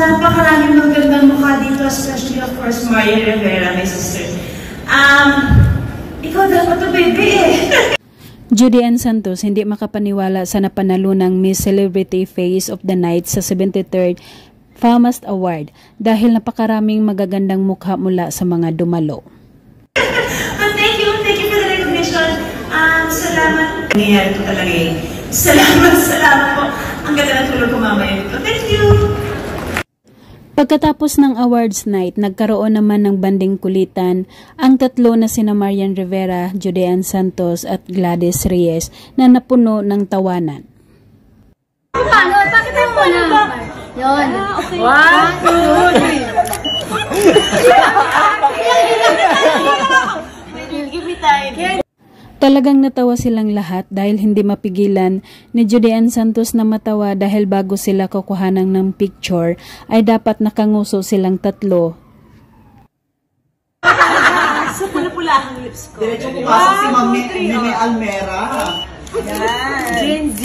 napakaraming magandang mukha dito, especially of course, Maria Rivera, my sister. Ikaw dapat to, baby eh. Judy Ann Santos hindi makapaniwala sa napanalunang Miss Celebrity Face of the Night sa 73rd FAMAS Award dahil napakaraming magagandang mukha mula sa mga dumalo. Thank you for the recognition. Salamat. Nangyayari ko talaga eh. Salamat po. Ang ganda ng tulog ko mamaya dito. Thank you. Pagkatapos ng awards night, nagkaroon naman ng banding kulitan ang tatlo na sina Marian Rivera, Judy Ann Santos at Gladys Reyes na napuno ng tawanan. Paano? Bakit tayo po na? Yun. Okay. 1, 2, 3. Give me time. Talagang natawa silang lahat dahil hindi mapigilan ni Judy Ann Santos na matawa dahil bago sila kukuhanan ng picture ay dapat nakanguso silang tatlo. So, pula-pula ang lips ko. Diretso pumasok si Mami Almera. Gen Z.